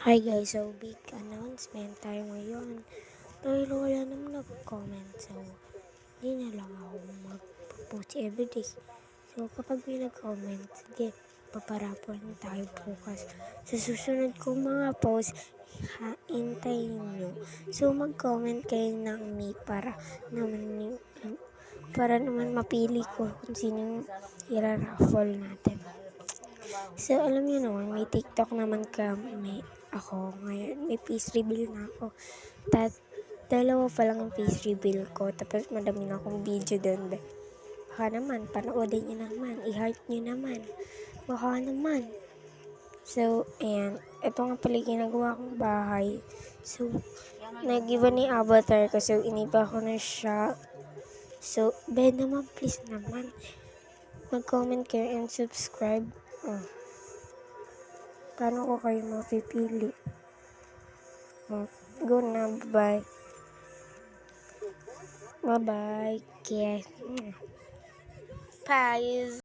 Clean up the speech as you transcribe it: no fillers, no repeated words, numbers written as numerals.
Hi guys, so big announcement tayo ngayon. Dahil wala naman nag-comment, so hindi na lang ako mag-post everyday. So kapag may nag-comment, sige, paparapon tayo bukas. Sa susunod kong mga post, hintayin nyo. So mag-comment kayo ng me para naman mapili ko kung sino yung ira-raffle natin. So, alam niyo naman, may TikTok naman ako ngayon. May face reveal na ako. Dalawa pa lang ang face reveal ko. Tapos, madami na akong video doon. Baka naman, panoodin niyo naman. I-heart niyo naman. Baka naman. So, ayan. Ito nga pala ginagawa kong bahay. So, nag-iba ni avatar ko. So, iniba ko na siya. So, naman, please naman. Mag-comment kayo and subscribe. Paano ko kayo mapipili? Go na, bye. Bye-bye. Kiss. Bye.